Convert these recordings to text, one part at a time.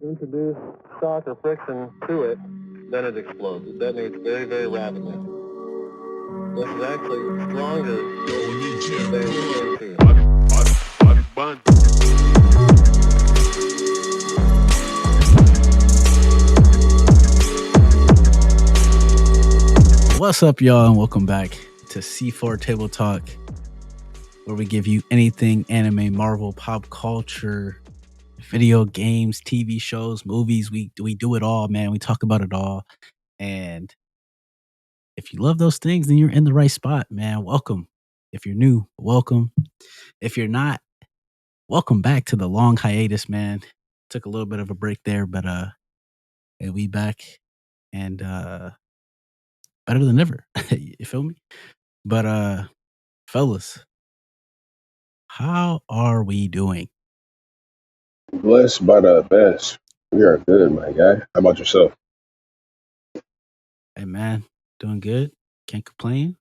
introduce shock or friction to it, then it explodes. It detonates very, very rapidly. This is actually stronger than TNT. What's up, y'all, and welcome back to C4 Table Talk, where we give you anything anime, Marvel, pop culture, video games, TV shows, movies. We do it all, man. We talk about it all. And if you love those things, then you're in the right spot, man. Welcome. If you're new, welcome. If you're not, welcome back to the long hiatus, man. Took a little bit of a break there, but hey, we back and better than ever. You feel me? But fellas, how are we doing? Blessed by the best. We are good, my guy. How about yourself? Hey man, doing good. Can't complain.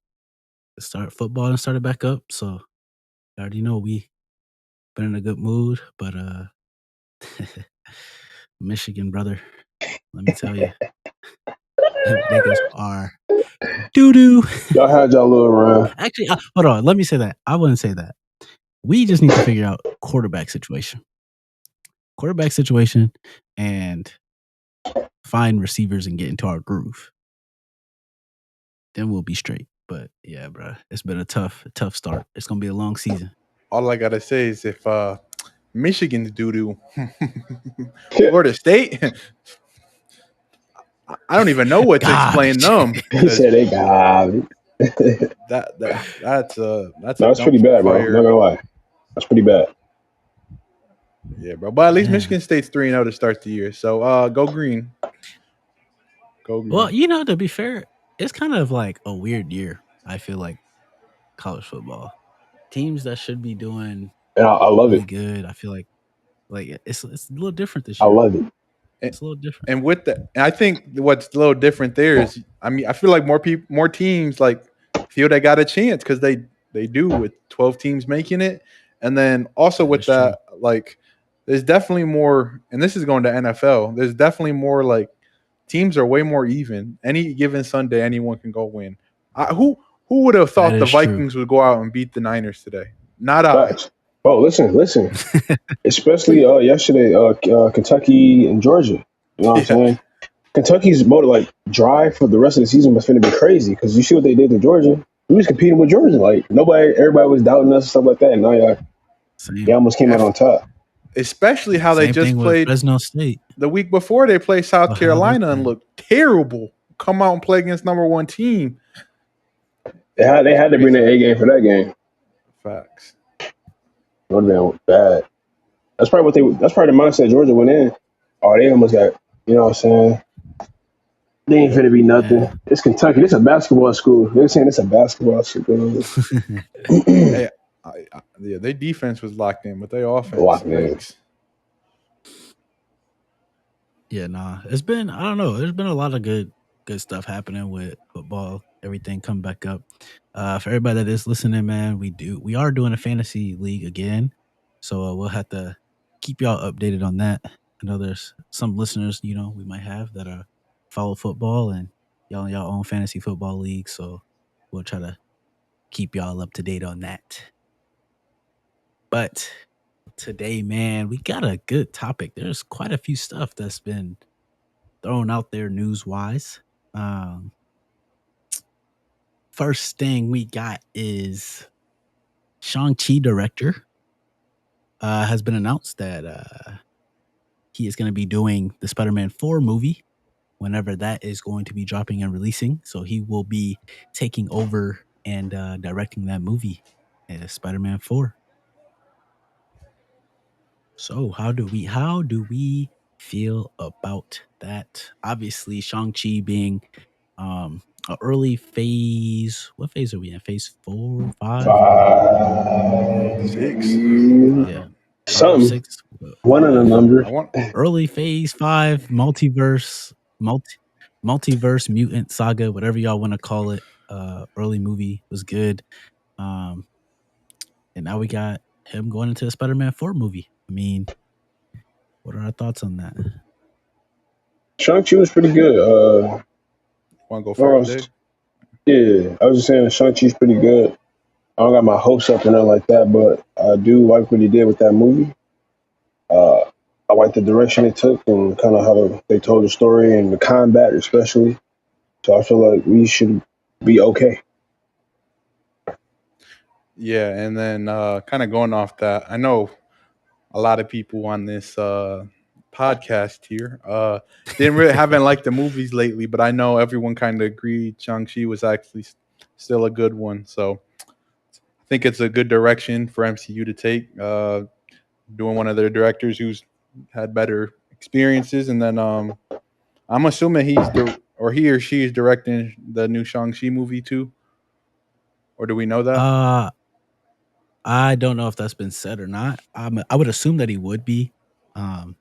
Start football and started back up, so you already know we been in a good mood. But Michigan, brother, let me tell you, them niggas are doo doo. Y'all had y'all little run. Actually, hold on. Let me say that. I wouldn't say that. We just need to figure out quarterback situation, and find receivers and get into our groove. Then we'll be straight. But yeah, bro, it's been a tough start. It's gonna be a long season. All I gotta say is if Michigan's doo doo, Florida State, I don't even know what to explain them. He said they got it. That's a That's pretty bad, bro. I'm not gonna lie. That's pretty bad. Yeah, bro. But at least Michigan State's 3-0 to start the year. So go green. Go green. Well, to be fair, it's kind of like a weird year. I feel like college football teams that should be doing And I love really it. good. I feel like it's a little different this year. I love it. It's a little different. And with that, I think what's a little different there is, I feel like more teams like feel they got a chance because they do with 12 teams making it, and then also with that, like there's definitely more. And this is going to NFL. There's definitely more like teams are way more even. Any given Sunday, anyone can go win. Who would have thought the Vikings would go out and beat the Niners today? Not I. Oh, listen. Especially yesterday, Kentucky and Georgia. You know what I'm saying? Kentucky's motor like drive for the rest of the season was going to be crazy because you see what they did to Georgia. We was competing with Georgia. Like everybody was doubting us and stuff like that. And now y'all almost came out on top. Especially how they just played Fresno State the week before. They played South Carolina and looked terrible. Come out and play against number one team. They had to bring their A game for that game. Facts. It would have been bad. That's probably the mindset Georgia went in. Oh, they almost got, you know what I'm saying? They ain't finna be nothing. Yeah. It's Kentucky. It's a basketball school. They're saying it's a basketball school. Yeah, their defense was locked in, but their offense locked in. Yeah, nah. It's been, I don't know. There's been a lot of good stuff happening with football. Everything come back up. For everybody that is listening, man, we are doing a fantasy league again, so we'll have to keep y'all updated on that. I know there's some listeners, we might have that follow football and y'all own fantasy football league, so we'll try to keep y'all up to date on that. But today, man, we got a good topic. There's quite a few stuff that's been thrown out there news-wise. First thing we got is Shang-Chi director has been announced that he is going to be doing the Spider-Man 4 movie whenever that is going to be dropping and releasing. So he will be taking over and directing that movie, Spider-Man 4. So how do we feel about that? Obviously, Shang-Chi being an early phase. What phase are we in? Phase 4, 5? 6. Yeah. 5, 6. One of the numbers. Early phase 5 multiverse mutant saga, whatever y'all want to call it. Early movie was good. And now we got him going into the Spider-Man 4 movie. I mean, what are our thoughts on that? Shang-Chi was pretty good. Want to go Well, first, Dig? yeah, I was just saying Shang-Chi's pretty good. I don't got my hopes up or nothing like that, but I do like what he did with that movie. Uh, I like the direction it took and kind of how they told the story and the combat, especially. So I feel like we should be okay. Yeah, and then kind of going off that, I know a lot of people on this podcast here didn't really haven't liked the movies lately, but I know everyone kind of agreed Shang-Chi was actually still a good one. So I think it's a good direction for MCU to take. Doing one of their directors who's had better experiences, and then I'm assuming he or she is directing the new Shang-Chi movie too, or do we know that? I don't know if that's been said or not. I would assume that he would be. Um,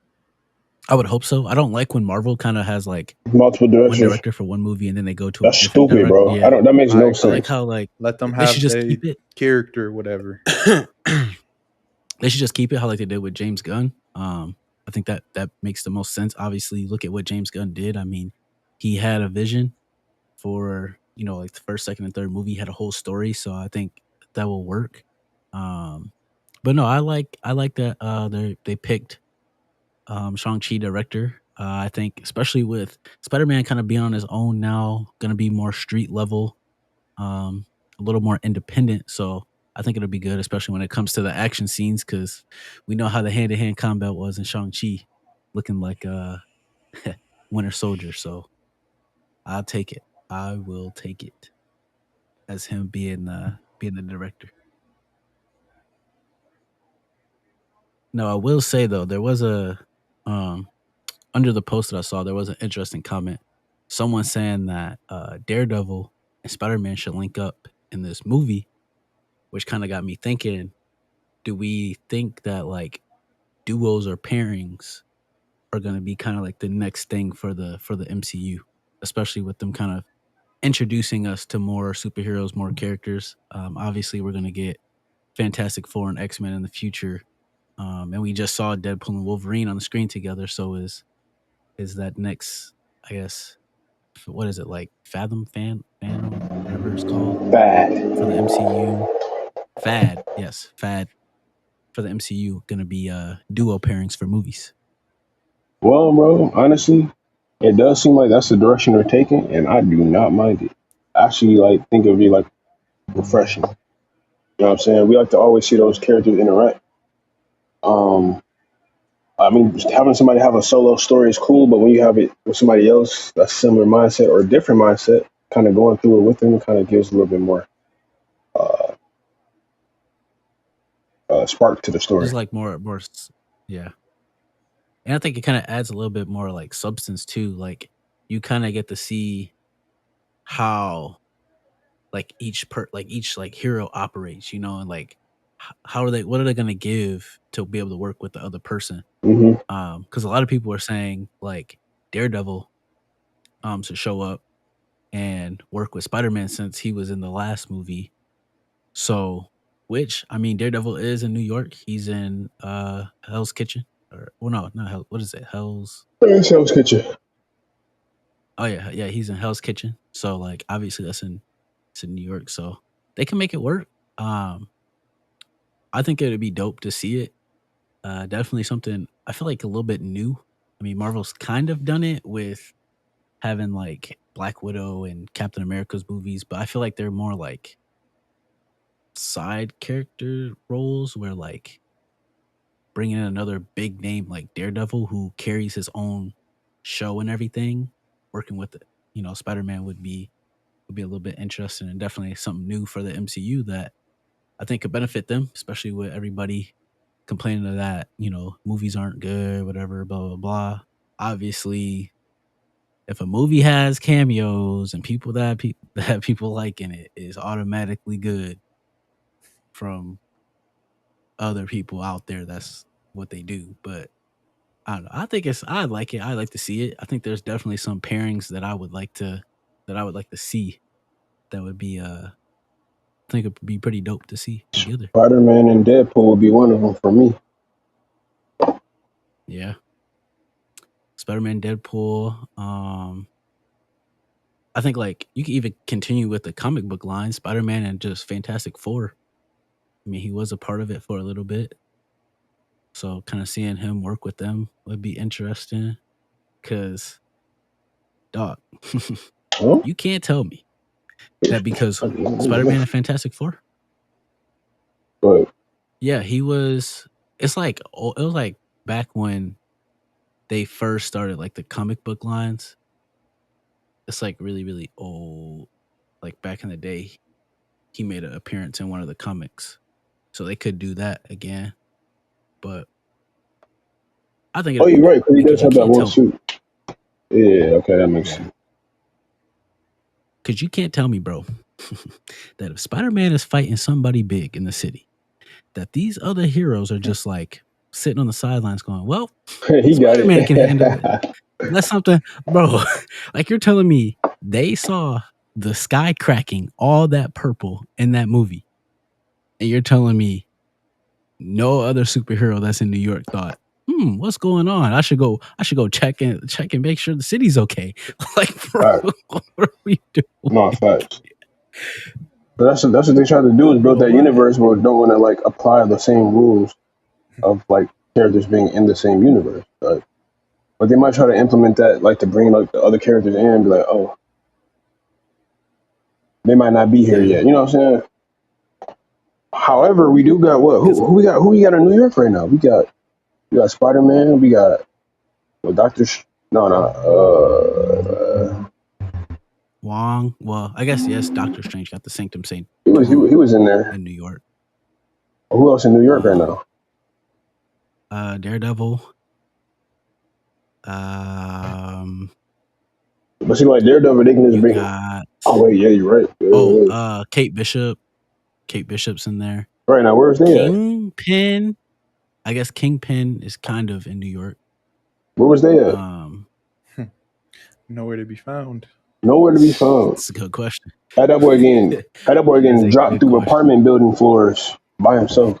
I would hope so. I don't like when Marvel kind of has like Multiple one directions. director for one movie and then they go to a That's different stupid, director. bro. I Yeah, don't. That makes I no I like sense. how like Let them they should have just their keep it. character, or whatever. They should just keep it how like they did with James Gunn. I think that makes the most sense. Obviously, look at what James Gunn did. I mean, he had a vision for like the first, second, and third movie. He had a whole story, so I think that will work. Um, but no, I like that they picked Shang-Chi director. I think especially with Spider-Man kind of being on his own now, gonna be more street level, a little more independent. So I think it'll be good, especially when it comes to the action scenes, because we know how the hand-to-hand combat was in Shang-Chi, looking like Winter Soldier. So I'll take it. I will take it as him being the director. No, I will say though, there was a um under the post that I saw, there was an interesting comment. Someone saying that Daredevil and Spider-Man should link up in this movie, which kind of got me thinking, do we think that like duos or pairings are going to be kind of like the next thing for the MCU, especially with them kind of introducing us to more superheroes, more characters. Obviously, we're going to get Fantastic Four and X-Men in the future, and we just saw Deadpool and Wolverine on the screen together. So is that next? I guess what is it like? Phantom, whatever it's called Bad. for the MCU. Fad, yes, Fad for the MCU. Going to be duo pairings for movies. Well, bro, honestly, it does seem like that's the direction they're taking, and I do not mind it. Actually, like think it'd be like refreshing. You know what I'm saying? We like to always see those characters interact. Um, I mean, just having somebody have a solo story is cool, but when you have it with somebody else, that's similar mindset or a different mindset, kind of going through it with them, kind of gives a little bit more uh, spark to the story. Just like more, yeah. And I think it kind of adds a little bit more like substance too. Like you kind of get to see how like each like hero operates, and like how are they? What are they gonna give to be able to work with the other person? Hmm. Because a lot of people are saying like Daredevil to show up and work with Spider-Man since he was in the last movie. So, which I mean, Daredevil is in New York. He's in Hell's Kitchen, or well, no, not Hell. What is it? Hell's. Sounds kitchen. Oh yeah, he's in Hell's Kitchen. So like, obviously it's in New York. So they can make it work. Um, I think it'd be dope to see it. Definitely something I feel like a little bit new. I mean, Marvel's kind of done it with having like Black Widow and Captain America's movies, but I feel like they're more like side character roles where like bringing in another big name like Daredevil who carries his own show and everything, working with Spider-Man would be a little bit interesting and definitely something new for the MCU that I think could benefit them, especially with everybody complaining of that, movies aren't good, whatever, blah blah blah. Obviously, if a movie has cameos and people that people like in it is automatically good from other people out there. That's what they do. But I don't know. I like it. I like to see it. I think there's definitely some pairings that I would like to see that would be I think it would be pretty dope to see together. Spider-Man and Deadpool would be one of them for me. Yeah. Spider-Man, Deadpool. I think like you can even continue with the comic book line, Spider-Man and just Fantastic Four. I mean, he was a part of it for a little bit. So kind of seeing him work with them would be interesting. Cause dog, Huh? you can't tell me that because Spider-Man and Fantastic Four. But Yeah, he was. It was like back when they first started like the comic book lines. It's like really, really old. Like back in the day, he made an appearance in one of the comics, so they could do that again. But I think oh, it'll be you're right, dope because he because does you have that can't one tell me. suit. Yeah, okay, that makes Yeah, sense. because you can't tell me, bro, that if Spider-Man is fighting somebody big in the city, that these other heroes are just like sitting on the sidelines going, "Well, He got Spider-Man can handle it." it. That's something, bro. Like you're telling me they saw the sky cracking all that purple in that movie, and you're telling me no other superhero that's in New York thought, what's going on? I should go check and make sure the city's okay. Like, bro, Right. what are we doing? No, facts. But that's what they try to do, is build Bro, that right. universe where don't want to like apply the same rules of like characters being in the same universe. Like, but they might try to implement that, like to bring like the other characters in and be like, oh, they might not be here Yeah. yet. You know what I'm saying? However, we do got what? Because Who we got in New York right now? We got Spider Man. We got Doctor. Wong, well, I guess yes, Doctor Strange got the Sanctum Sanctorum He was in there. in New York. Who else in New York right now? Daredevil. But see, like Daredevil, they can just You bring. got Oh wait, yeah, you're right. Yeah. Kate Bishop. Kate Bishop's in there. Right now, where's they at? Kingpin. I guess Kingpin is kind of in New York. Where was they at? Nowhere to be found. Nowhere to be found. That's a good question. Had that boy getting dropped through apartment building floors by himself.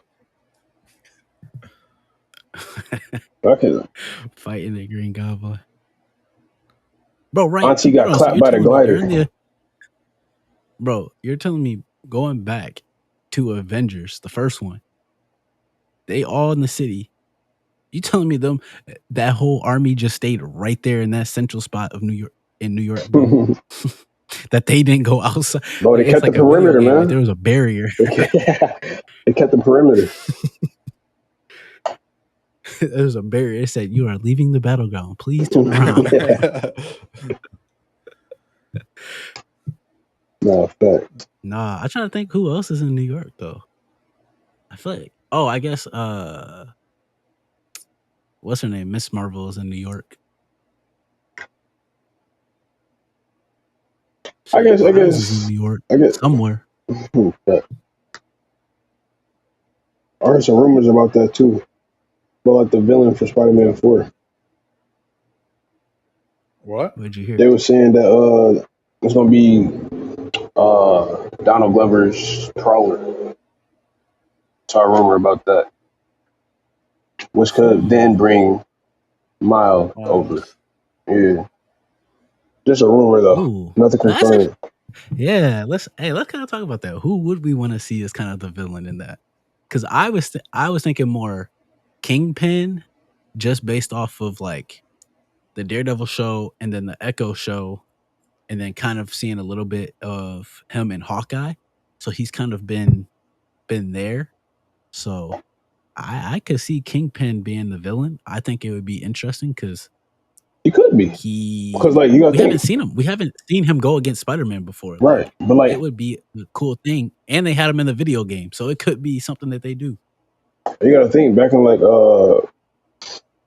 Okay. Fighting the Green Goblin. Bro, right? Auntie got clapped by the glider. Bro, you're telling me going back to Avengers, the first one, they all in the city. You telling me that whole army just stayed right there in that central spot of New York, bro? That they didn't go outside. Bro, they kept the perimeter, man. Like there was a barrier. They kept the perimeter. There was a barrier. It said, "You are leaving the battleground. Please turn around." Nah, fact. Nah, I'm trying to think who else is in New York though. I feel like, I guess what's her name? Miss Marvel is in New York. I guess is in New York. I guess somewhere. I heard some rumors about that too. About like the villain for Spider-Man 4. What? What'd you hear? They were saying that it's gonna be Donald Glover's Prowler. Saw a rumor about that, which could then bring Miles over. Yeah, just a rumor though. Ooh, nothing confirmed. Yeah, let's kind of talk about that. Who would we want to see as kind of the villain in that? Because I was thinking more Kingpin, just based off of like the Daredevil show and then the Echo show, and then kind of seeing a little bit of him in Hawkeye. So he's kind of been there. So I could see Kingpin being the villain. I think it would be interesting because he could be. Because like you got haven't seen him. We haven't seen him go against Spider-Man before. Right. Like, but like it would be a cool thing. And they had him in the video game. So it could be something that they do. You gotta think back in like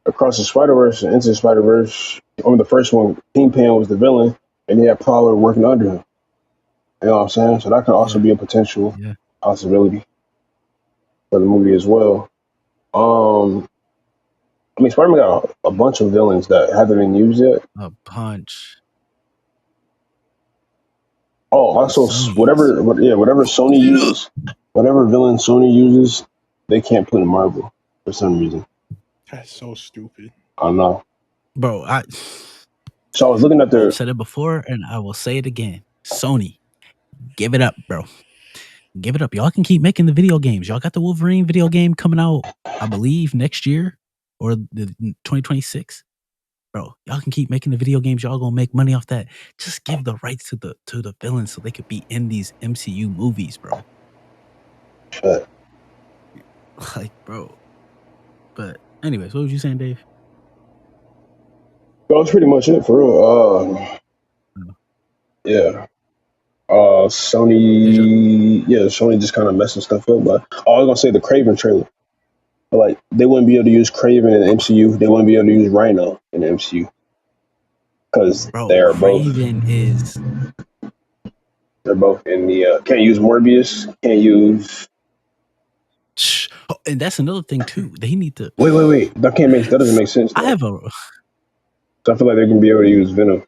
Across the Spider-Verse and Into the Spider-Verse, the first one, Kingpin was the villain and he had Prowler working under him. You know what I'm saying? So that could also be a potential possibility for the movie as well. I mean, Spider-Man got a bunch of villains that haven't been used yet. A bunch. Oh, also whatever Sony uses, whatever villain Sony uses, they can't put in Marvel for some reason. That's so stupid. I don't know. Bro, So I was looking at their. I've said it before, and I will say it again. Sony, give it up, bro. Give it up. Y'all can keep making the video games. Y'all got the Wolverine video game coming out, I believe, next year or the 2026. Bro, y'all can keep making the video games. Y'all gonna make money off that. Just give the rights to the villains so they could be in these MCU movies, bro. Like, bro. But anyways, what was you saying, Dave? That was pretty much it for real. Yeah. Sony just kind of messing stuff up. But I was gonna say the Craven trailer. But, like, they wouldn't be able to use Craven in the MCU. They wouldn't be able to use Rhino in the MCU because they're Craven is. They're both in the. Can't use Morbius. Can't use. Oh, and that's another thing too. They need to. Wait. That doesn't make sense. Though. So I feel like they're gonna be able to use Venom.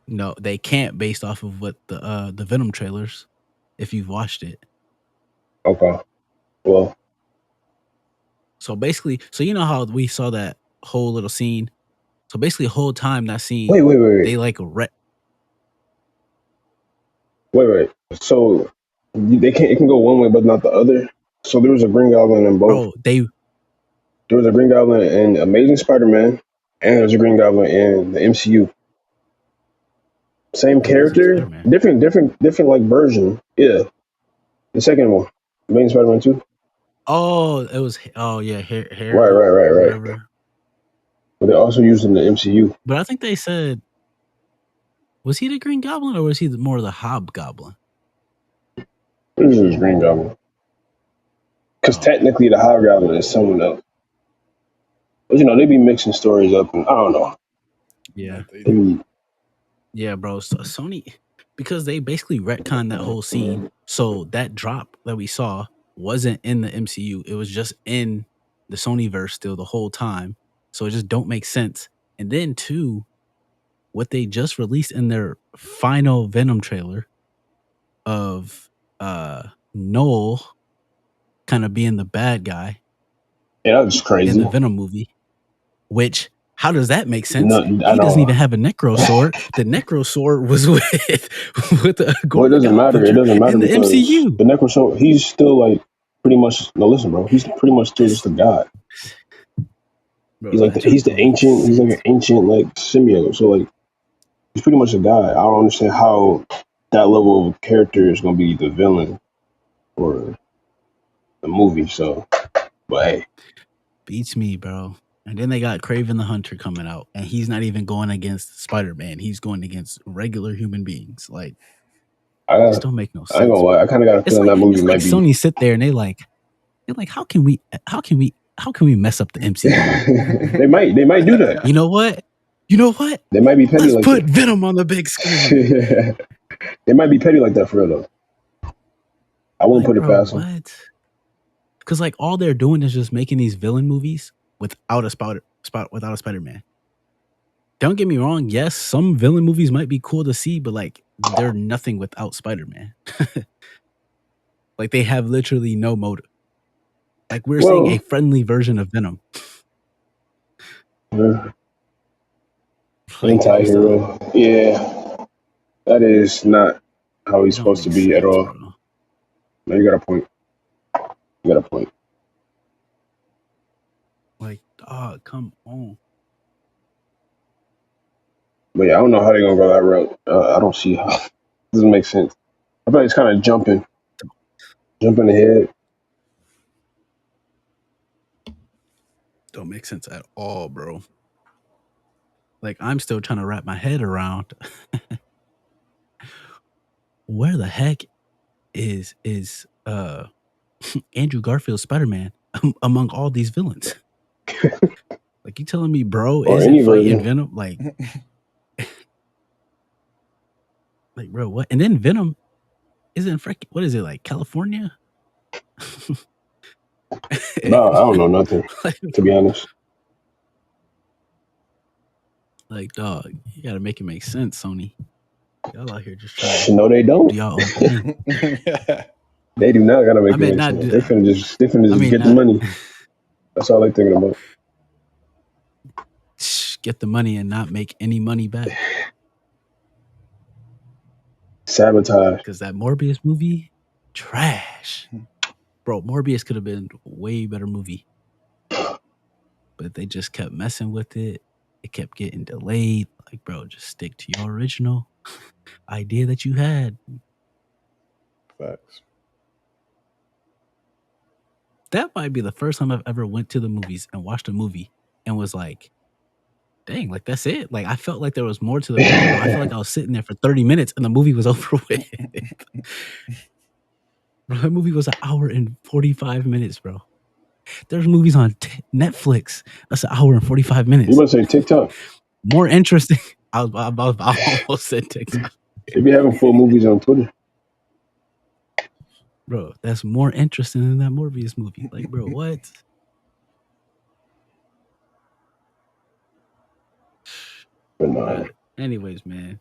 No, they can't based off of what the Venom trailers, if you've watched it. Okay. Well. So basically, you know how we saw that whole little scene. So basically, the whole time that scene. Wait. They like Wait. So they can't. It can go one way, but not the other. So there was a Green Goblin in both. Bro, there was a Green Goblin in Amazing Spider-Man, and there was a Green Goblin in the MCU. Same character, different like version. Yeah, the second one, Amazing Spider-Man 2. Oh, it was. Oh yeah, hair. Right. But they also used in the MCU. But I think they said, was he the Green Goblin or was he more of the Hobgoblin? This is Green Goblin. Because technically the Hobgoblin is someone else. But they be mixing stories up, and I don't know. Yeah. Yeah, bro. So Sony, because they basically retconned that whole scene. So that drop that we saw wasn't in the MCU. It was just in the Sonyverse still the whole time. So it just don't make sense. And then too, what they just released in their final Venom trailer of Noel kind of being the bad guy. Yeah, that was crazy. In the Venom movie. Which, how does that make sense? He doesn't even have a Necro Sword. The Necro Sword was with the Well, it doesn't matter. It doesn't matter in the MCU. The Necro Sword, he's still like pretty much. No, listen, bro. He's pretty much still just a god. Bro, he's like he's the ancient. He's like an ancient like symbiote. So like he's pretty much a god. I don't understand how that level of character is going to be the villain for the movie. So, but hey, beats me, bro. And then they got Kraven the Hunter coming out, and he's not even going against Spider-Man. He's going against regular human beings. Like, this don't make no sense. I ain't gonna lie. I kind of got a feeling that movie might be. Sony sit there and they're like, how can we mess up the MCU? they might do that. You know what? They might be petty. Let's put Venom on the big screen. They might be petty like that for real though. I wouldn't put it past them. What? Because like all they're doing is just making these villain movies without a Spider-Man. Don't get me wrong. Yes, some villain movies might be cool to see, but like they're nothing without Spider-Man. Like they have literally no motive. Like we're seeing a friendly version of Venom. Anti-hero. Yeah. That is not how he's supposed to be at all. Bro. No, you got a point. Like, come on. But yeah, I don't know how they're gonna go that route. I don't see how. It doesn't make sense. I feel like it's kind of jumping ahead. Don't make sense at all, bro. Like I'm still trying to wrap my head around where the heck is Andrew Garfield's Spider-Man among all these villains. Like you telling me, bro, isn't fighting Venom? Like, bro, what? And then Venom isn't what is it, like California? No, I don't know nothing, to be honest. Like, dog, you gotta make it make sense, Sony. Y'all out here just trying to no, they don't. Do y'all own thing. They do not gotta make it make sense. They finna just get the money. That's all they thinking about. get the money and not make any money back. Sabotage. Because that Morbius movie, trash. Bro, Morbius could have been a way better movie. But they just kept messing with it. It kept getting delayed. Like, bro, just stick to your original idea that you had. Facts. That might be the first time I've ever went to the movies and watched a movie and was like, dang, like that's it. Like I felt like there was more to the movie, bro. I felt like I was sitting there for 30 minutes and the movie was over with. Bro, that movie was an hour and 45 minutes, bro. There's movies on Netflix that's an hour and 45 minutes. You must say TikTok. More interesting. I almost said TikTok. They be having full movies on Twitter. Bro, that's more interesting than that Morbius movie. Like, bro, what? But no. Anyways, man.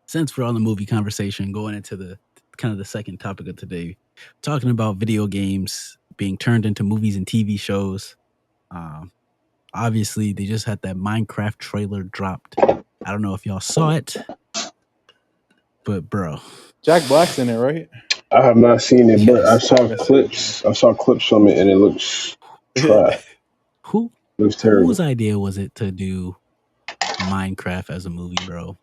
Since we're on the movie conversation, going into the kind of the second topic of today, talking about video games being turned into movies and TV shows. Obviously, they just had that Minecraft trailer dropped. I don't know if y'all saw it, but bro, Jack Black's in it, right? I have not seen it, but I Yes. saw clips. I saw clips from it, and it looks trash. Looks terrible. Whose idea was it to do Minecraft as a movie, bro?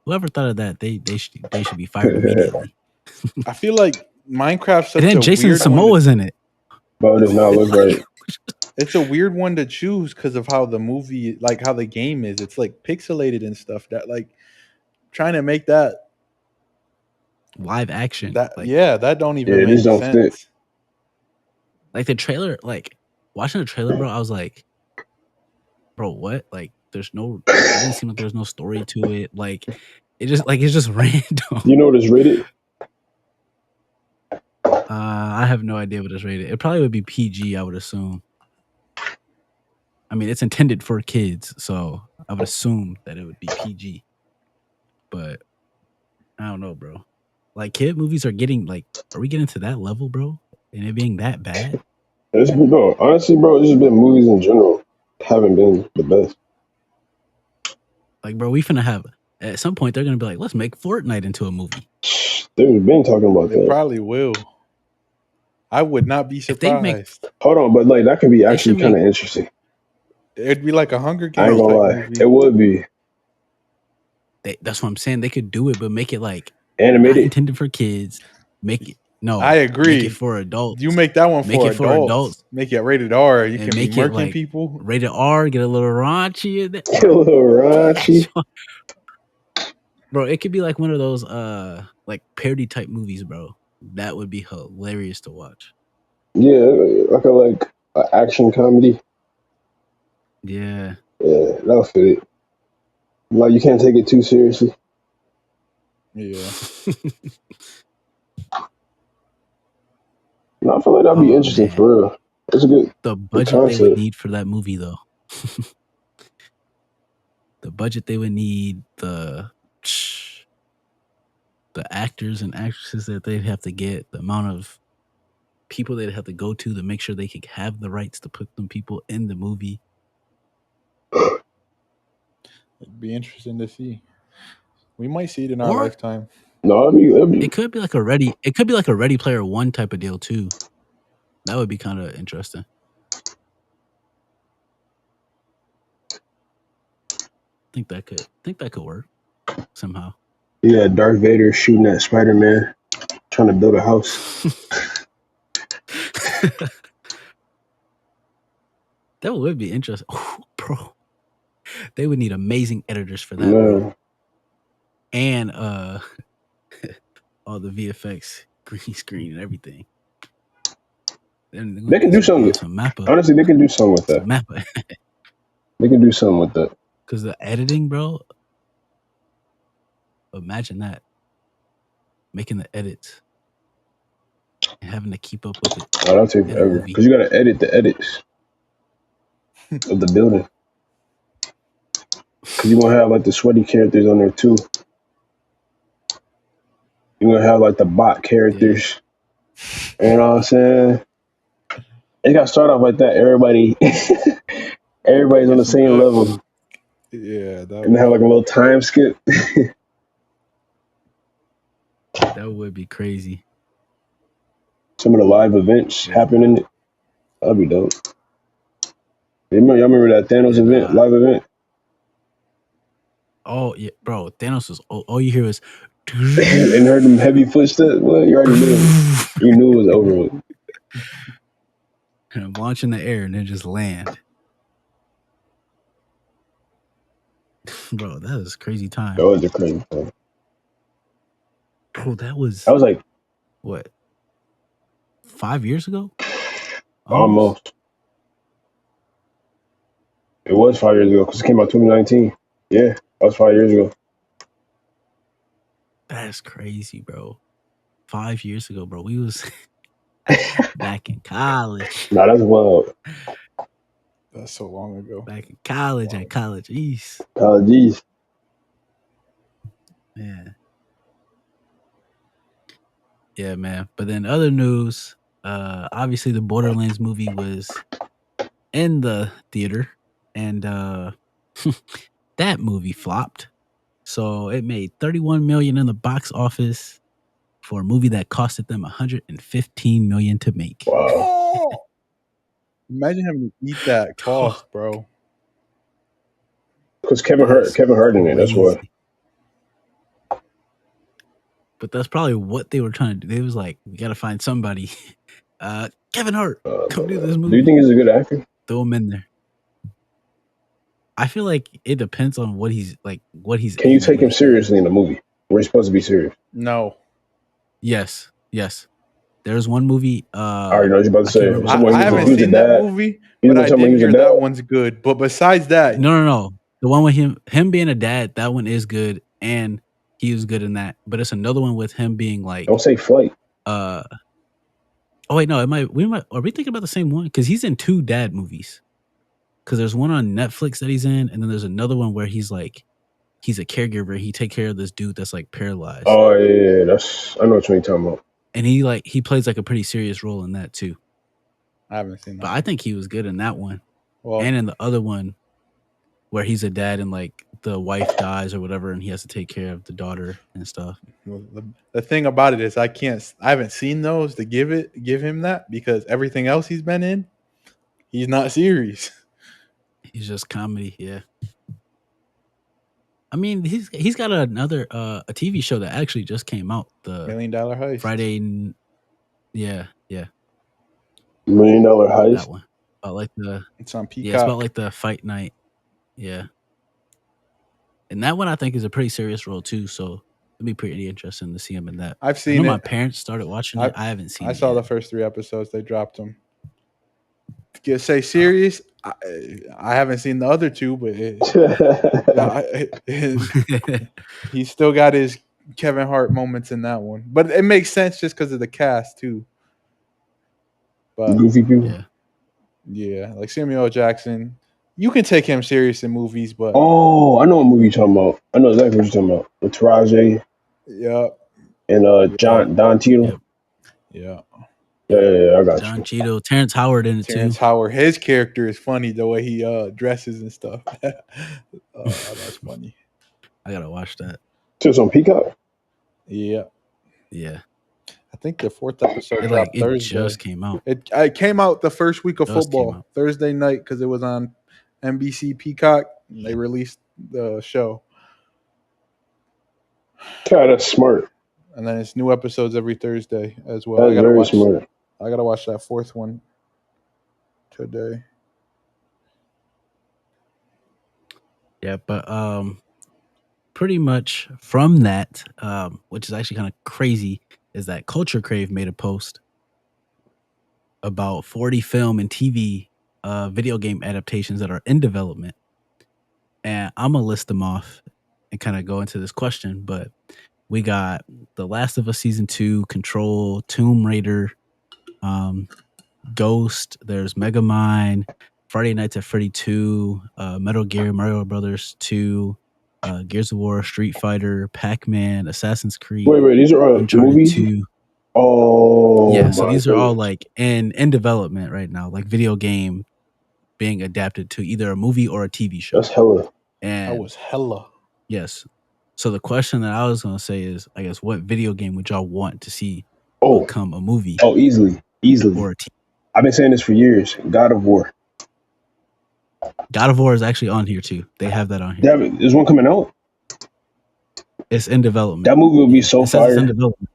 Whoever thought of that, they should be fired immediately. I feel like Minecraft's such And then a Jason weird Momoa's in it. But it does not look right. It's a weird one to choose because of how the movie, like how the game is. It's like pixelated and stuff. That like trying to make that live action. That like, that don't even Yeah, make this don't sense. fit. Like the trailer, like watching the trailer, bro, I was like, bro, what? Like, there's no. It didn't seem like there's no story to it. Like, it's just random. You know what it's rated? I have no idea what it's rated. It probably would be PG, I would assume. I mean, it's intended for kids, so I would assume that it would be PG. But I don't know, bro. Like, kid movies are getting like, are we getting to that level, bro? And it being that bad? Bro, honestly, bro, it's just been movies in general haven't been the best. Like, bro, we finna have at some point they're gonna be like, let's make Fortnite into a movie. They've been talking about They that. probably will. I would not be surprised. Hold on, but like that could be actually kind of interesting. It'd be like a Hunger Games. I ain't gonna lie, movie. it would be. That's what I'm saying. They could do it, but make it like animated, not intended for kids. Make it I agree. Make it for adults. You make that one for adults. Make it rated R. You can be murking like people. Rated R. Get a little raunchy in it. Get a little raunchy. Bro, it could be like one of those like parody type movies, bro. That would be hilarious to watch. Yeah, like an action comedy. Yeah. Yeah, that'll fit it. Like you can't take it too seriously. Yeah. No, I feel like that'd be interesting for real. It's a good. The budget they would need for that movie, though. The budget they would need, the actors and actresses that they'd have to get, the amount of people they'd have to go to make sure they could have the rights to put them people in the movie. It'd be interesting to see. We might see it in our lifetime. No, it could be like a Ready Player One type of deal too. That would be kind of interesting. Think that could work somehow. Yeah, Darth Vader shooting at Spiderman, trying to build a house. That would be interesting. Oh, bro. They would need amazing editors for that. Bro. And all the VFX, green screen, and everything. They can do something. Honestly, they can do something with that. They can do something with that. Because the editing, bro. Imagine that. Making the edits. And having to keep up with it. Oh, that'll take forever. Because you got to edit the edits of the building. Because you're going to have like the sweaty characters on there too. You're going to have like the bot characters. You know what I'm saying? It got started off like that. Everybody's on the same level, Yeah, and they have like a little time skip. That would be crazy. Some of the live events happen in it. That'd be dope. Y'all remember that Thanos event, live event? Oh yeah, bro. Thanos was all you hear is And heard them heavy footsteps. Well, you already knew. You knew it was over with. and launch in the air and then just land. Bro, that was crazy time. That was a crazy time. Bro, that was like what, 5 years ago? Almost. It was 5 years ago because it came out 2019. Yeah, that was 5 years ago. That's crazy, bro. 5 years ago, bro. We was back in college. Nah, that's wild. That's so long ago. Back in college at College East. College East. Man. Yeah, man. But then other news, obviously the Borderlands movie was in the theater, and that movie flopped. So it made $31 million in the box office for a movie that costed them $115 million to make. Wow. Imagine having to eat that cost, bro. Because Kevin Hart in it. That's why. But that's probably what they were trying to do. They was like, we got to find somebody. Kevin Hart, come do this movie. Do you think he's a good actor? Throw him in there. I feel like it depends on what he's like. Can you take him seriously in the movie? We're supposed to be serious. No. Yes. There's one movie. I already know what you're about to say. I haven't seen that movie, but I did hear that one's good. But besides that, no. The one with him being a dad, that one is good, and he was good in that. But it's another one with him being like. Don't say Flight. Oh wait, no. Are we thinking about the same one? Because he's in 2 dad movies. Because there's one on Netflix that he's in, and then there's another one where he's a caregiver. He take care of this dude that's like paralyzed. Oh yeah, I know what you're talking about. And he plays like a pretty serious role in that too. I haven't seen that. But I think he was good in that one. And in the other one where he's a dad and like the wife dies or whatever, and he has to take care of the daughter and stuff. Well, the thing about it is I haven't seen those to give him that, because everything else he's been in, he's not serious. He's just comedy, yeah. I mean, he's got another a TV show that actually just came out. The $1 Million Heist. Friday, yeah. $1 Million Heist. That one. It's on Peacock. Yeah, it's about like the fight night. Yeah. And that one I think is a pretty serious role too. So it'd be pretty interesting to see him in that. I've seen it. My parents started watching it. I haven't seen it. I saw the first 3 episodes. They dropped them. To say serious, I haven't seen the other 2, but he's still got his Kevin Hart moments in that one. But it makes sense just because of the cast too. But goofy people. Yeah, like Samuel L. Jackson. You can take him serious in movies, but I know what movie you're talking about. I know exactly what you're talking about. With Taraji. Yeah. And Don Cheadle. Yeah. Yeah, I got Don you. Cheadle, Terrence Howard in it too. Terrence Howard, his character is funny the way he dresses and stuff. That's funny. I gotta watch that. So it's on Peacock. Yeah. I think the 4th episode dropped Thursday. It just came out. It came out the first week of football, Thursday night, because it was on NBC Peacock. And they released the show. God, that's smart. And then it's new episodes every Thursday as well. That's very smart. I gotta watch that 4th one today. Yeah, but pretty much from that, which is actually kind of crazy, is that Culture Crave made a post about 40 film and TV video game adaptations that are in development. And I'm gonna list them off and kind of go into this question, but we got The Last of Us Season 2, Control, Tomb Raider, Ghost, there's Megamind, Friday Nights at Freddy 2, Metal Gear, Mario Brothers 2, Gears of War, Street Fighter, Pac-Man, Assassin's Creed. Wait, these are all movies? 2. Oh, Yeah, so my these are all goodness. like in development right now, like video game being adapted to either a movie or a TV show. That's hella. That And was hella. yes, so the question that I was gonna say is, I guess, what video game would y'all want to see Oh, become a movie easily. or a TV? I've been saying this for years. God of War. God of War is actually on here too. They have that on here. There's one coming out. It's in development. That movie would be Yeah, so it says it's in fire, development.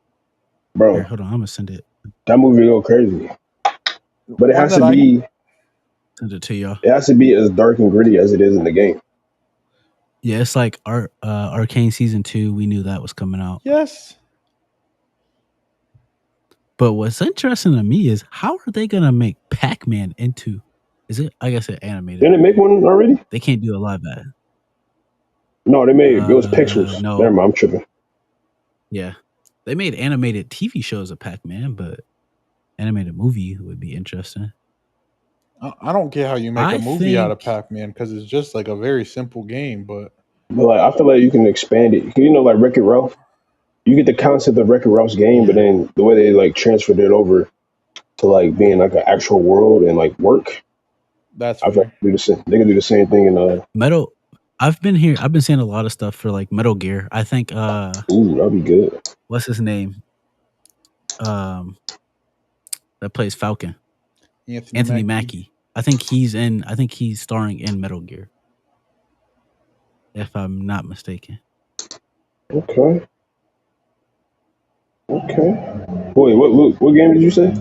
bro. Here, hold on, I'm gonna send it. That movie go crazy. But it One has that to be. Send it to y'all. It has to be as dark and gritty as it is in the game. Yeah, it's like Arcane Season 2. We knew that was coming out. Yes. But what's interesting to me is, how are they gonna make Pac-Man into? Is it? I guess it animated. Didn't it make one already? They can't do a live action. No, they made it was pixels. No. Never mind, I'm tripping. Yeah, they made animated TV shows of Pac-Man, but animated movie would be interesting. I don't get how you make I a movie out of think- Pac-Man because it's just like a very simple game, but like I feel like you can expand it. You know, like Wreck-It Ralph. You get the concept of Wreck-It Ralph's game, but then the way they like transferred it over to like being like an actual world and like work. that's I feel like they can do the same thing in Metal. I've been seeing a lot of stuff for like Metal Gear. I think ooh, that'd be good. what's his name? That plays Falcon. Anthony Mackie. I think he's starring in Metal Gear, if I'm not mistaken. Okay. Wait, what game did you say?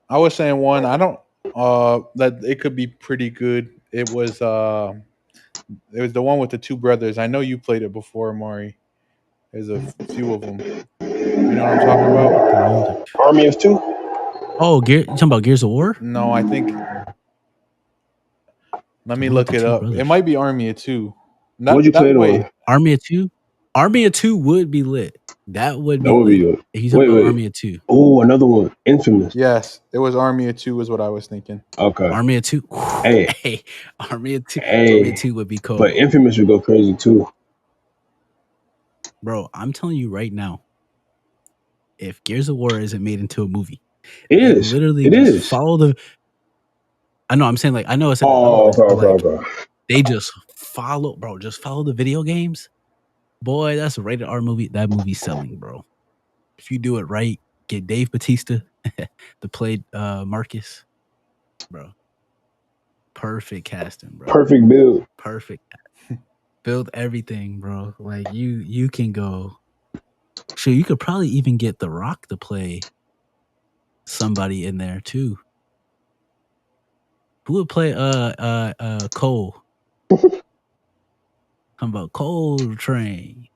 I was saying one. I don't. That it could be pretty good. It was the one with the two brothers. I know you played it before, Maury. There's a few of them. You know what I'm talking about? Army of Two? Oh, you talking about Gears of War? No, I think. Let me look it up. Brothers. It might be Army of Two. What'd you play it on? Army of Two? Army of Two would be lit. That would be lit. If you talking about Army of Two. Oh, another one. Infamous. Yes, it was Army of Two is what I was thinking. Okay. Army of Two. Hey. Army of Two. Army of Two would be cool. But Infamous would go crazy too. Bro, I'm telling you right now, if Gears of War isn't made into a movie, it is. Literally it just is. follow the. I know. I'm saying like I know it's in development, but they just follow the video games. Boy, that's a rated R movie. That movie's selling, bro. If you do it right, get Dave Bautista to play Marcus, bro. Perfect casting, bro. Perfect build. Perfect. Build everything, bro. Like you can go. Sure, you could probably even get The Rock to play somebody in there too. Who would play Cole? How about Coltrane?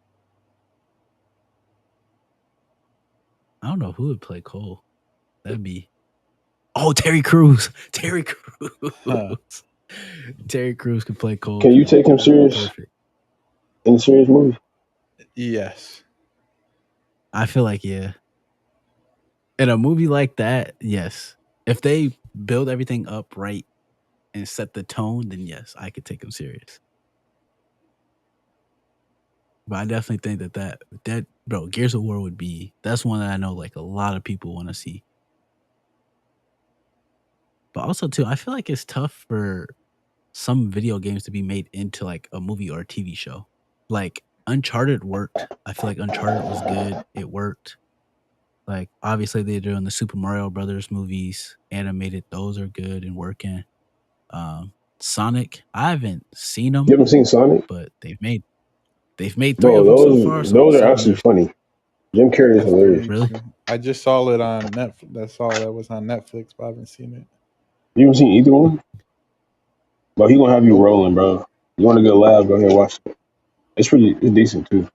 I don't know who would play Cole. That'd be Terry Crews. Terry Crews. Terry Crews could play Cole. Can you take him serious? Perfect. In a serious movie? Yes. I feel like yeah. In a movie like that, yes. If they build everything up right and set the tone, then yes, I could take him serious. But I definitely think that bro, Gears of War would be, that's one that I know like a lot of people want to see. But also too, I feel like it's tough for some video games to be made into like a movie or a TV show. Like Uncharted worked. I feel like Uncharted was good. It worked. Like obviously they're doing the Super Mario Brothers movies, animated. Those are good and working. Sonic, I haven't seen them. You haven't seen Sonic? But they've made 3 Bro, of them so far. So those are actually funny. Jim Carrey is hilarious. Really? I just saw it on Netflix. That's all that was on Netflix, but I haven't seen it. You haven't seen either one? But he gonna have you rolling, bro. You want to go live? Go ahead and watch it. It's decent too.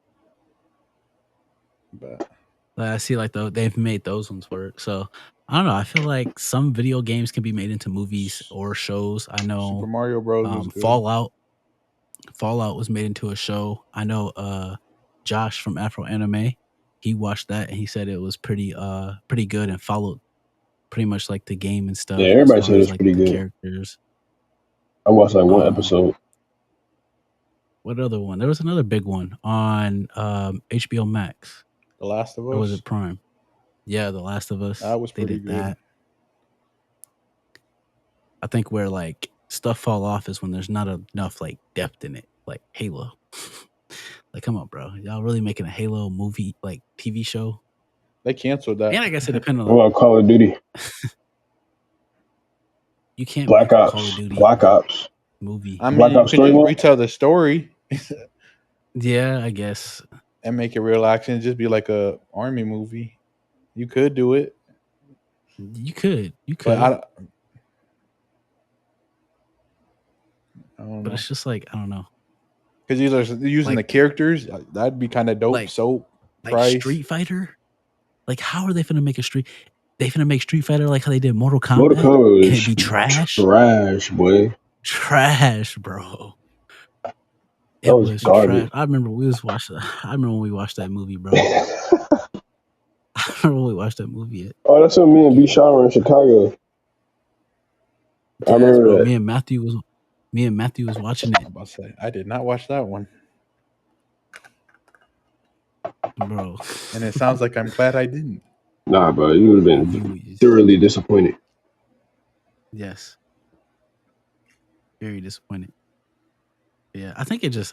But I see like they've made those ones work. So I don't know. I feel like some video games can be made into movies or shows. I know Super Mario Bros. Was good. Fallout was made into a show. I know Josh from Afro Anime, he watched that and he said it was pretty good and followed pretty much like the game and stuff. Yeah, everybody said it's like pretty good. Characters. I watched like one episode. What other one? There was another big one on HBO Max. The Last of Us. Or was it Prime? Yeah, The Last of Us. That was they pretty did good. that. I think where like stuff fall off is when there's not enough like depth in it, like Halo. Like, come on, bro, y'all really making a Halo movie like TV show? They canceled that. And I guess it depends on. What about Call of Duty? You can't Black make a Ops. Call of Duty Black Ops movie. I mean, Black you Ops could story just mode? retell the story Yeah, I guess. and make it real action. Just be like a army movie. You could do it, You could. but I don't But know. it's just like, I don't know. Because using Like- the characters, that'd be kind of dope. Like- Soap, Like Price. Street Fighter? Like, how are they finna make a Street? They finna make Street Fighter like how they did Mortal Kombat? Mortal Kombat And was it'd be trash? trash, boy. Trash, bro. It That was garbage. trash. I remember when we watched that movie, bro. I remember when we watched that movie. Oh, that's when me and B Shaw were in Chicago. I remember bro. that. Me and Matthew was watching it, I'm about to say, I did not watch that one, bro. and it sounds like I'm glad I didn't. Nah, bro, you would have been thoroughly disappointed. Yes. Very disappointed. Yeah, I think it just,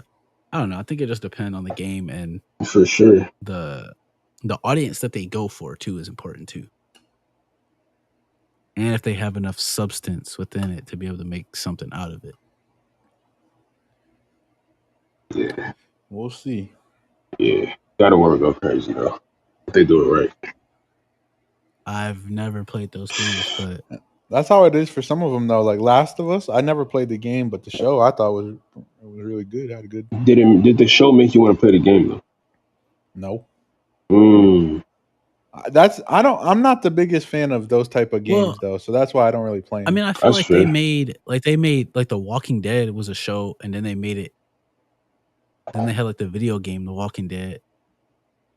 I don't know. I think it just depends on the game, and For sure. the audience that they go for too is important too. And if they have enough substance within it to be able to make something out of it. Yeah. We'll see. Yeah. Gotta want to go crazy, though. If they do it right. I've never played those games, but That's how it is for some of them, though. Like Last of Us, I never played the game, but the show I thought was really good. Had a good. Did the show make you want to play the game, though? No. I'm not the biggest fan of those type of games, though. So that's why I don't really play them. I mean, I feel That's like fair. they made The Walking Dead was a show, and then they made it. Then they had like the video game, The Walking Dead.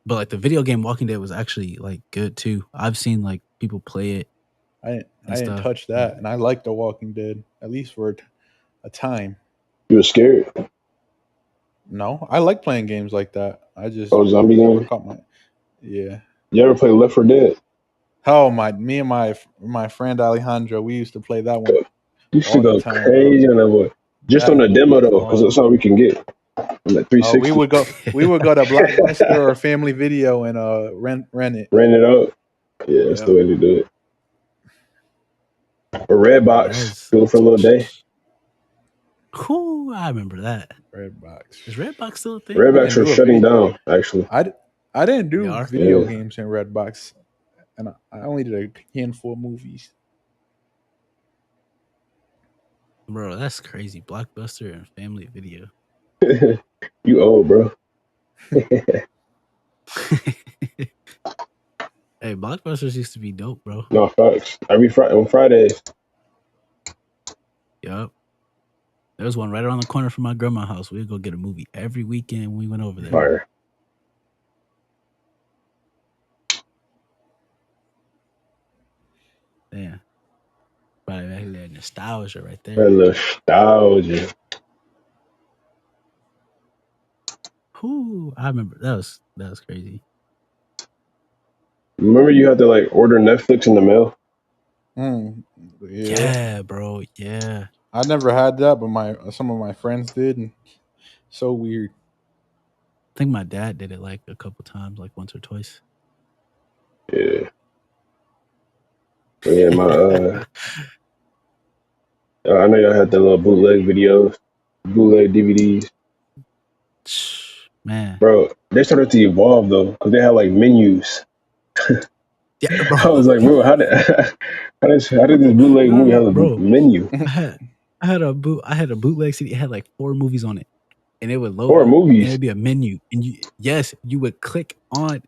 But like the video game Walking Dead was actually like good too. I've seen like people play it. I didn't touch that, and I like The Walking Dead, at least for a time. You were scared? No, I like playing games like that. I just Zombie never game? caught yeah. You ever play Left 4 Dead? Oh me and my friend Alejandro, we used to play that one. You used to all the go time, crazy on that boy. Just on the demo though, because that's all we can get. On that 360. We would go to Blockbuster or Family Video and rent it. Rent it out. Yeah, that's the way to do it. Or Redbox. Do it for a little day. Cool, I remember that. Redbox. Is Redbox still a thing? Redbox are shutting down, actually. I didn't do video Yeah. games in Redbox, and I only did a handful of movies. Bro, that's crazy. Blockbuster and Family Video. You old, bro. Hey, Blockbusters used to be dope, bro. No, facts. Every on Fridays. Yup. There was one right around the corner from my grandma's house. We'd go get a movie every weekend when we went over there. Fire. Yeah. Probably back there, nostalgia right there. That nostalgia. Whew, I remember that was crazy. Remember you had to like order Netflix in the mail? Yeah, bro. Yeah. I never had that, but some of my friends did, and so weird. I think my dad did it like a couple times, like once or twice. Yeah. But yeah, I know y'all had the little bootleg videos, bootleg DVDs. Man. Bro, they started to evolve though, because they had like menus. Yeah, bro. I was like, bro, how did this bootleg movie have a menu? I had a bootleg CD. It had like 4 movies on it, and it would load. 4 movies. And it'd be a menu, and you would click on.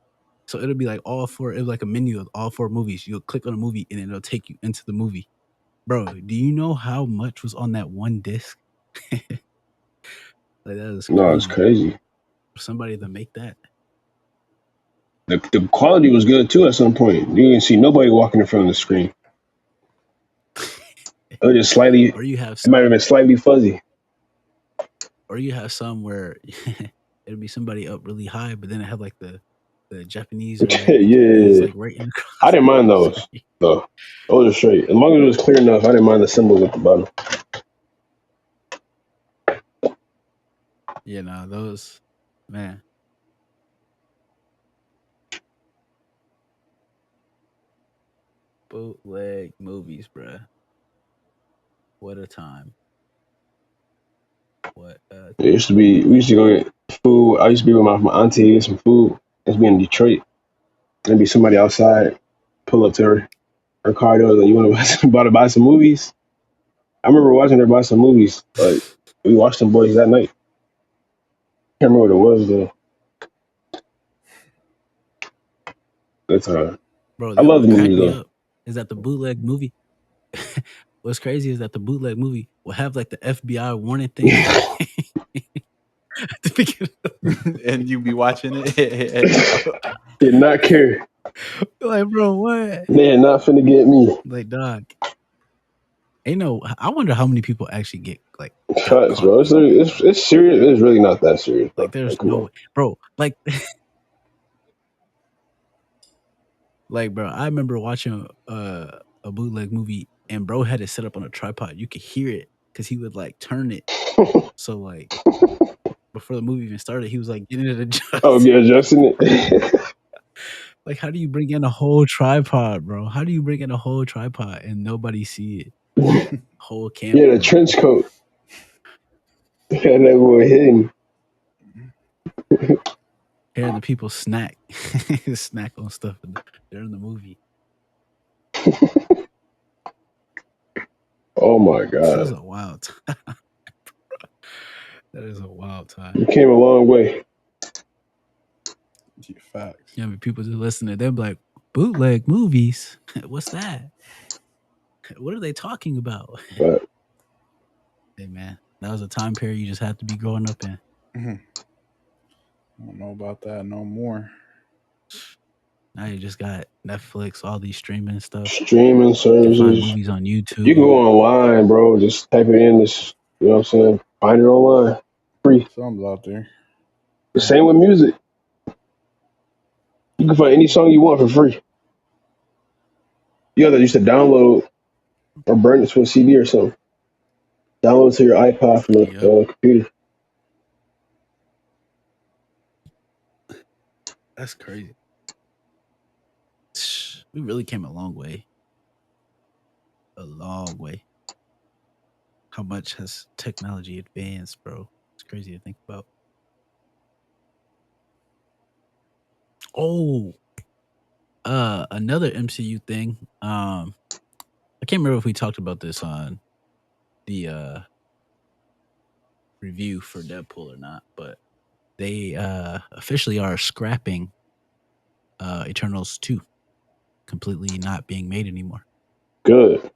So it'll be like all 4. It was like a menu of all 4 movies. You'll click on a movie, and it'll take you into the movie. Bro, do you know how much was on that one disc? Like that is crazy. No, it's crazy. For somebody to make that. The quality was good too at some point. You didn't see nobody walking in front of the screen. It was just slightly, Or you have it might have been slightly fuzzy. Or you have some where it'll be somebody up really high, but then it had like the the Japanese or Yeah. like right in the cross. I didn't mind those. No, those are straight. As long as it was clear enough, I didn't mind the symbols at the bottom. You know, those, man. Bootleg movies, bruh. What a time. What a It used to be, we used to go get food. I used to be with my auntie to get some food. It used to be in Detroit. There'd be somebody outside, pull up to her car door, like, you want to buy some movies? I remember watching her buy some movies. Like, we watched them boys that night. Can't remember what it was, though. That's Bro, I love what the cracked movies, me though. up is that the bootleg movie. What's crazy is that the bootleg movie will have like the FBI warning thing at the beginning. And you be watching it. Did not care. Like, bro, what? They are not finna get me. Like, dog. Ain't no. I wonder how many people actually get like got Facts, caught. bro. It's serious. It's really not that serious, bro. Like, there's come no on. way, bro. Like, like, bro. I remember watching a bootleg movie, and bro had it set up on a tripod. You could hear it because he would like turn it. So like before the movie even started, he was like getting it adjusted. Oh, yeah, adjusting it. Like, how do you bring in a whole tripod, bro? How do you bring in a whole tripod and nobody see it? Whole camera. Yeah, the trench coat. And that boy hidden. Hearing the people snack, snack on stuff during the movie. Oh my This is god. a wild time. That is a wild time. You came a long way. Facts. Yeah, I mean, people just listening. They're like, bootleg movies. What's that? What are they talking about? But Hey man, that was a time period you just had to be growing up in. I don't know about that no more. Now you just got Netflix, all these streaming stuff. streaming You can find services. movies on YouTube. You can go online, bro. Just type it in. This, you know what I'm saying? Find it online. Free. Something's out there. The same with music. You can find any song you want for free. You either used to download or burn it to a CD or something. Download it to your iPod from the computer. That's crazy. We really came a long way. A long way. How much has technology advanced, bro? It's crazy to think about. Oh, another MCU thing. I can't remember if we talked about this on the review for Deadpool or not, but they officially are scrapping Eternals 2, completely not being made anymore. Good.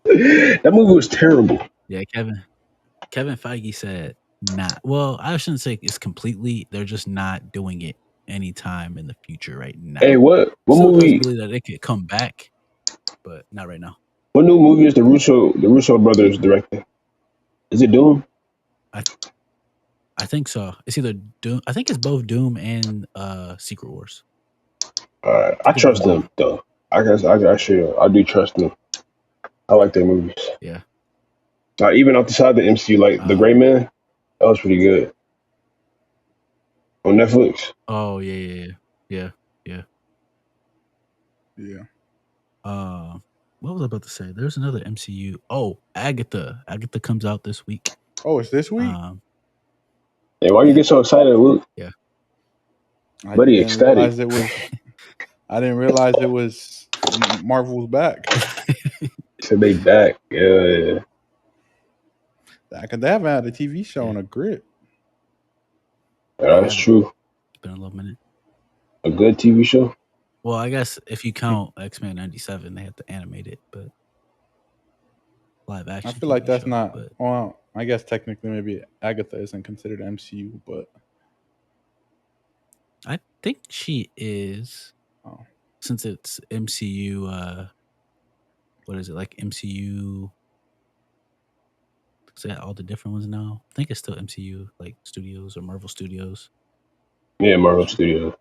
That movie was terrible. Yeah, Kevin Feige said not. Well, I shouldn't say it's completely. They're just not doing it anytime in the future right now. Hey, what Still a movie? possibility that it could come back, but not right now. What new movie is the Russo brothers directing? Is it Doom? I think so. It's either Doom. I think it's both Doom and Secret Wars. I trust them though. I guess I should. I do trust them. I like their movies. Yeah. Even outside the MCU, like The Gray Man, that was pretty good on Netflix. Oh yeah. What was I about to say? There's another MCU. Oh, Agatha. Agatha comes out this week. Oh, it's this week? Hey, why you get so excited, Luke? Yeah. I Buddy, didn't ecstatic. realize it was. I didn't realize it was Marvel's back. So they back. Yeah. They haven't had a TV show in a grip. That's true. It's been a little minute. A good TV show? Well, I guess if you count X-Men 97, they have to animate it, but live action. I feel like that's not. Well, I guess technically maybe Agatha isn't considered MCU, but I think she is. Oh. Since it's MCU, what is it, like MCU Is that all the different ones now? I think it's still MCU, like Studios or Marvel Studios. Yeah, Marvel Studios.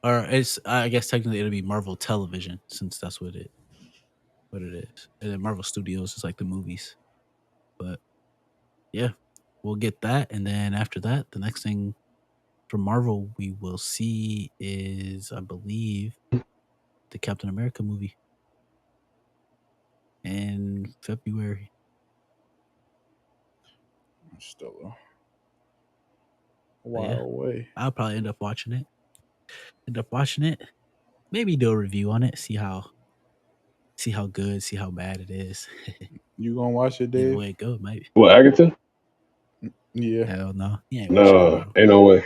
Or it's, I guess technically it'll be Marvel Television, since that's what it is. And then Marvel Studios is like the movies. But yeah, we'll get that. And then after that, the next thing from Marvel we will see is, I believe, the Captain America movie in February. Still a But while yeah, away. I'll probably end up watching it. Maybe do a review on it, see how good, see how bad it is. You gonna watch it, Either Dave? way it go, maybe. What, Agatha? Yeah. Hell no. He ain't watching it, No, bro. ain't no way.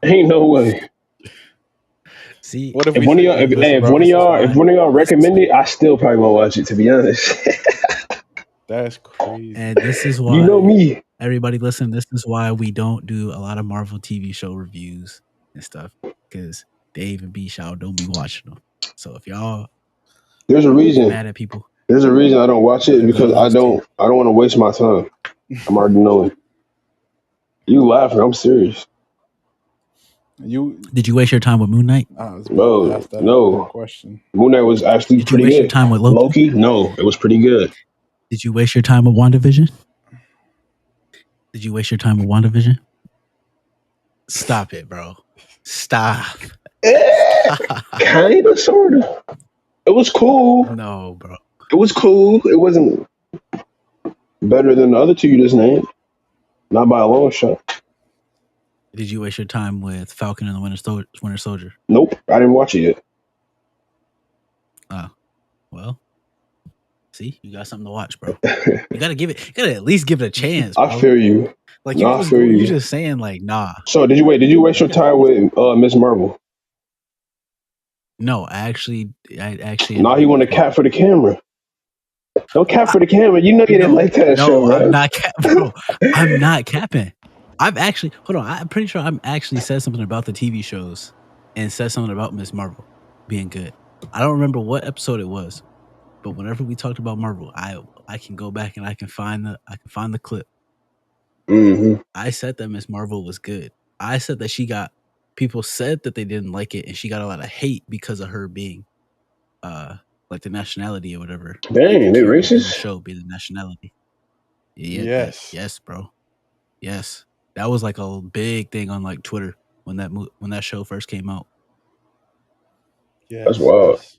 Ain't no way. See, What if If we one of say, y'all, hey, listen, if bro, one of this is y'all, why? if one of y'all recommend it, I still probably won't watch it. To be honest, That's crazy. and this is why you know me. everybody listen. This is why we don't do a lot of Marvel TV show reviews and stuff, because Dave and B Shaw don't be watching them. So if y'all There's a get reason. mad at people, There's a reason I don't watch it, gotta go to because those two. I don't want to waste my time. I'm already knowing. You laughing? I'm serious. Did you waste your time with Moon Knight? I was about to ask that No. question. Moon Knight was actually Did you pretty waste your good. time with Loki? Loki? No, it was pretty good. Did you waste your time with WandaVision? Did you waste your time with WandaVision? Stop it, bro. Stop. Kind of, sort of. It was cool. No, bro. It was cool. It wasn't better than the other two you just named. Not by a long shot. Did you waste your time with Falcon and the Winter Soldier? Nope, I didn't watch it yet. Oh, well. See, you got something to watch, bro. You gotta at least give it a chance, bro. I feel you. Like No, you just saying like, nah. So did you waste your time with Miss Marvel? No, I actually. Nah, he want a cat for the camera. No cat for the camera. You know you didn't like that show, right? I'm not bro. I'm not capping. I've actually hold on. I'm pretty sure I'm actually said something about the TV shows and said something about Miss Marvel being good. I don't remember what episode it was, but whenever we talked about Marvel, I can go back and I can find the clip. Mm-hmm. I said that Miss Marvel was good. I said that people said that they didn't like it, and she got a lot of hate because of her being, like the nationality or whatever. Dang, Like they the racist? show be the nationality. Yeah, Yes. yes, bro. Yes, that was like a big thing on like Twitter when that show first came out. Yes. That's wild. Yes.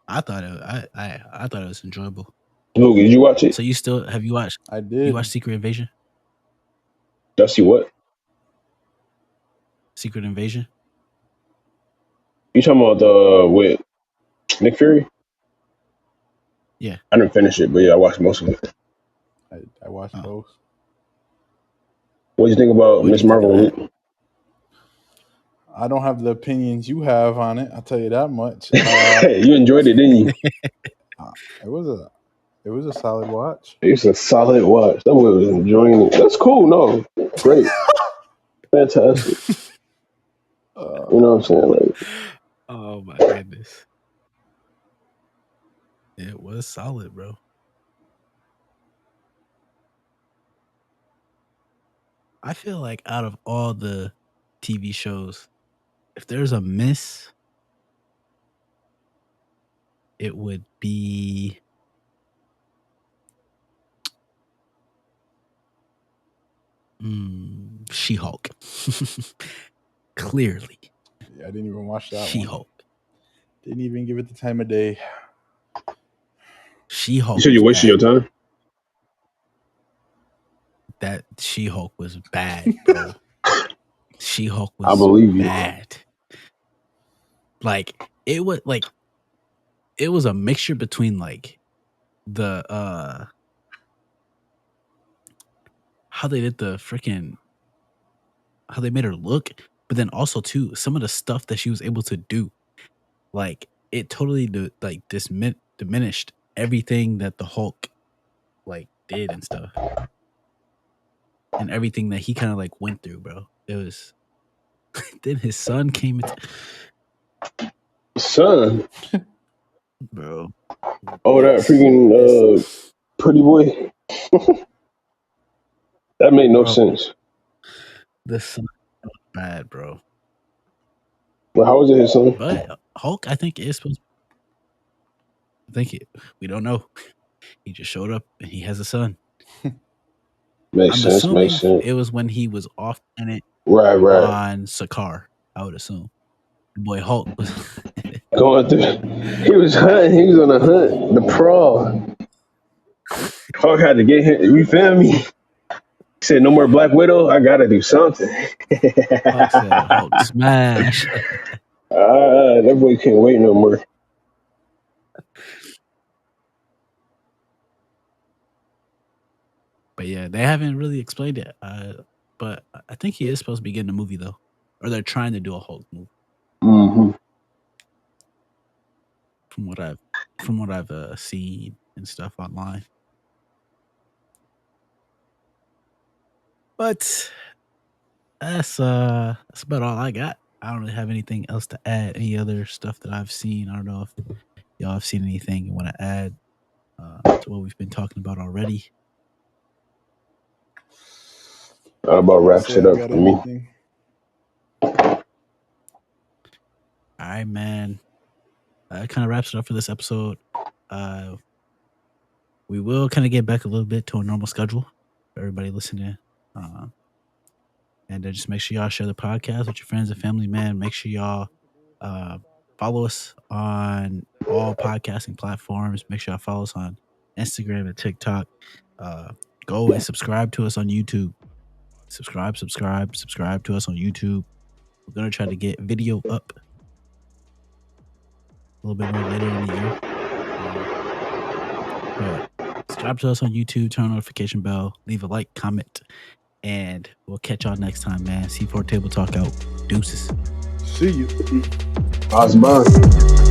I thought it was enjoyable. Luke, did you watch it? So have you watched? I did. You watched Secret Invasion? Did I see what? Secret Invasion? You talking about the with Nick Fury? Yeah. I didn't finish it, but yeah, I watched most of it. I watched both. What do you think about What do Miss you think of Marvel, that? Luke? I don't have the opinions you have on it. I'll tell you that much. You enjoyed it, didn't you? It was a solid watch. It's a solid watch. That boy was enjoying it. That's cool. No, great, fantastic. You know what I'm saying? Like, oh my goodness, it was solid, bro. I feel like out of all the TV shows, if there's a miss, it would be She-Hulk. Clearly. Yeah, I didn't even watch that She-Hulk. one. Didn't even give it the time of day. She-Hulk. you said you wasted your time? That She-Hulk was bad, bro. She-Hulk was I believe you. bad. Like it was a mixture between like the how they did the freaking how they made her look, but then also too some of the stuff that she was able to do. Like it totally diminished everything that the Hulk like did and stuff. And everything that he kind of like went through, bro. It was then his son came into Son. Bro. Oh, that freaking pretty boy. That made no sense. The son bad, bro. Well, how was it his son? But Hulk, I think is supposed. We don't know. He just showed up and he has a son. Makes sense. It was when he was off planet, right, on Sakaar. I would assume. The boy Hulk was going through. He was hunting. He was on a hunt. The prawn. Hulk had to get him. You feel me? He said, "No more Black Widow. I gotta do something." Hulk said, "Hulk smash." That boy can't wait no more. But yeah, they haven't really explained it. But I think he is supposed to be getting a movie though, or they're trying to do a Hulk movie. Mm-hmm. From what I've seen and stuff online. But that's about all I got. I don't really have anything else to add. Any other stuff that I've seen? I don't know if y'all have seen anything you want to add to what we've been talking about already. That about wraps it up for me. All right, man. That kind of wraps it up for this episode. We will kind of get back a little bit to a normal schedule for everybody listening. And just make sure y'all share the podcast with your friends and family, man. Make sure y'all follow us on all podcasting platforms. Make sure y'all follow us on Instagram and TikTok. Go and subscribe to us on YouTube. Subscribe to us on YouTube. We're going to try to get video up a little bit more later in the year. But subscribe to us on YouTube, turn on notification bell, leave a like, comment, and we'll catch y'all next time, man. C4 Table Talk out. Deuces. See you. Osborne.